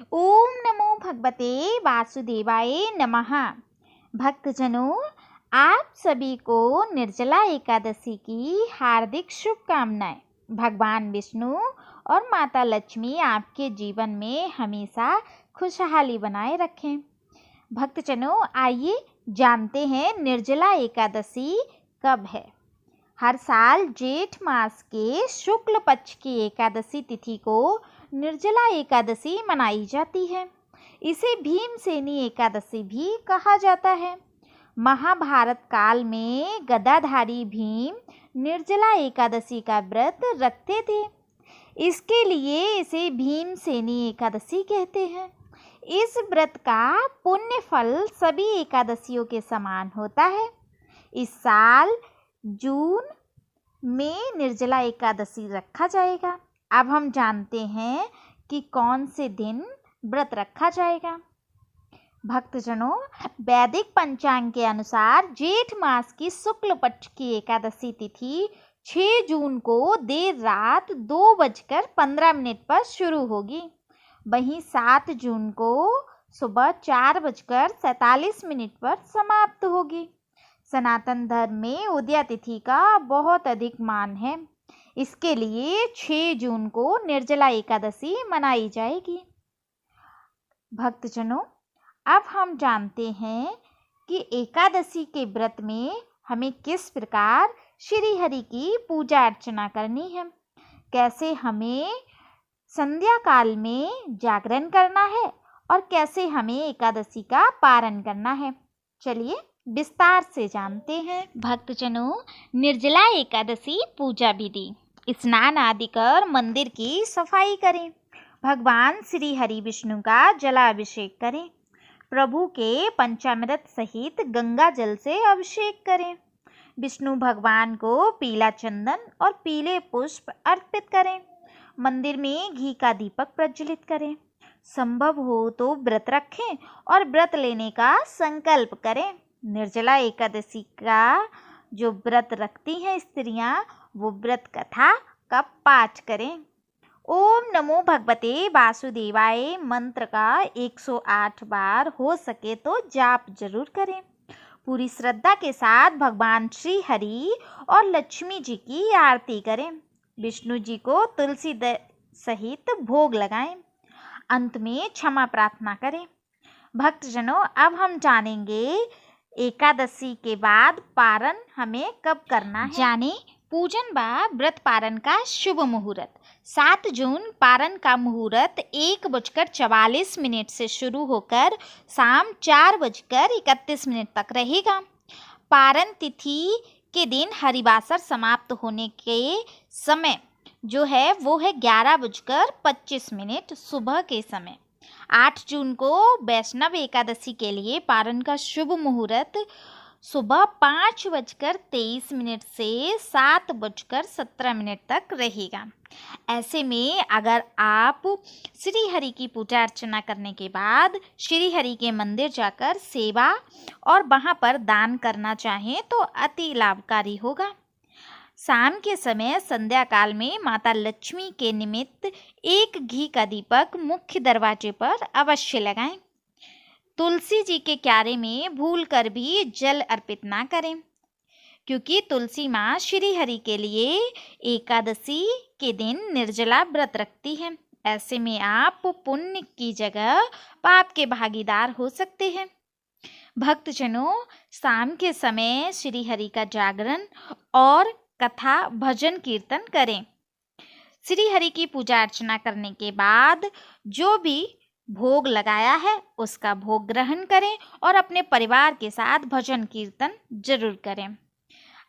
ओम नमो भगवते वासुदेवाय नमः। भक्तजनों, आप सभी को निर्जला एकादशी की हार्दिक शुभकामनाएं। भगवान विष्णु और माता लक्ष्मी आपके जीवन में हमेशा खुशहाली बनाए रखें। भक्तजनों, आइए जानते हैं निर्जला एकादशी कब है। हर साल जेठ मास के शुक्ल पक्ष की एकादशी तिथि को निर्जला एकादशी मनाई जाती है। इसे भीमसेनी एकादशी भी कहा जाता है। महाभारत काल में गदाधारी भीम निर्जला एकादशी का व्रत रखते थे। इसके लिए इसे भीमसेनी एकादशी कहते हैं। इस व्रत का पुण्य फल सभी एकादशियों के समान होता है। इस साल जून में निर्जला एकादशी रखा जाएगा। अब हम जानते हैं कि कौन से दिन व्रत रखा जाएगा। भक्तजनों, वैदिक पंचांग के अनुसार जेठ मास की शुक्ल पक्ष की एकादशी तिथि 6 जून को देर रात 2:15 पर शुरू होगी। वहीं 7 जून को सुबह 4:47 पर समाप्त होगी। सनातन धर्म में उदया तिथि का बहुत अधिक मान है। इसके लिए 6 जून को निर्जला एकादशी मनाई जाएगी। भक्तजनों, अब हम जानते हैं कि एकादशी के व्रत में हमें किस प्रकार श्री हरि की पूजा अर्चना करनी है, कैसे हमें संध्या काल में जागरण करना है और कैसे हमें एकादशी का पारण करना है। चलिए विस्तार से जानते हैं। भक्तजनों, निर्जला एकादशी पूजा विधि। स्नान आदि कर मंदिर की सफाई करें। भगवान श्री हरि विष्णु का जलाभिषेक करें। प्रभु के पंचामृत सहित गंगा जल से अभिषेक करें। विष्णु भगवान को पीला चंदन और पीले पुष्प अर्पित करें। मंदिर में घी का दीपक प्रज्वलित करें। संभव हो तो व्रत रखें और व्रत लेने का संकल्प करें। निर्जला एकादशी का जो व्रत रखती हैं स्त्रियां, वो व्रत कथा का पाठ करें। ओम नमो भगवते वासुदेवाय मंत्र का 108 बार हो सके तो जाप जरूर करें। पूरी श्रद्धा के साथ भगवान श्री हरि और लक्ष्मी जी की आरती करें। विष्णु जी को तुलसी सहित भोग लगाएं। अंत में क्षमा प्रार्थना करें। भक्तजनों, अब हम जानेंगे एकादशी के बाद पारण हमें कब करना है। जाने पूजन व व्रत पारण का शुभ मुहूर्त। 7 जून पारण का मुहूर्त 1:44 से शुरू होकर शाम 4:31 तक रहेगा। पारण तिथि के दिन हरिवासर समाप्त होने के समय जो है वो है 11:25 सुबह के समय। 8 जून को वैष्णव एकादशी के लिए पारण का शुभ मुहूर्त सुबह 5:23 से 7:17 तक रहेगा। ऐसे में अगर आप श्री हरि की पूजा अर्चना करने के बाद श्री हरि के मंदिर जाकर सेवा और वहाँ पर दान करना चाहें तो अति लाभकारी होगा। शाम के समय संध्या काल में माता लक्ष्मी के निमित्त एक घी का दीपक मुख्य दरवाजे पर अवश्य लगाएं। तुलसी जी के क्यारे में भूलकर भी जल अर्पित ना करें, क्योंकि तुलसी माँ श्री हरि के लिए एकादशी के दिन निर्जला व्रत रखती है। ऐसे में आप पुण्य की जगह पाप के भागीदार हो सकते हैं। भक्तजनों, शाम के समय श्री हरि का जागरण और कथा भजन कीर्तन करें। श्री हरि की पूजा अर्चना करने के बाद जो भी भोग लगाया है उसका भोग ग्रहण करें और अपने परिवार के साथ भजन कीर्तन जरूर करें।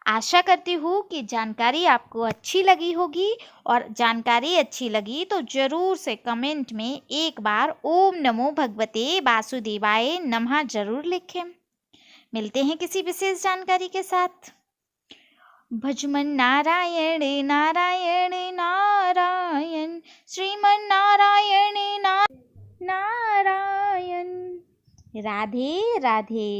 आशा करती हूँ कि जानकारी आपको अच्छी लगी होगी, और जानकारी अच्छी लगी तो जरूर से कमेंट में एक बार ओम नमो भगवते वासुदेवाय नमः जरूर लिखें। मिलते हैं किसी विशेष जानकारी के साथ। भजमन नारायण नारायण नारायण श्रीमन नारायण नारायण। राधे राधे।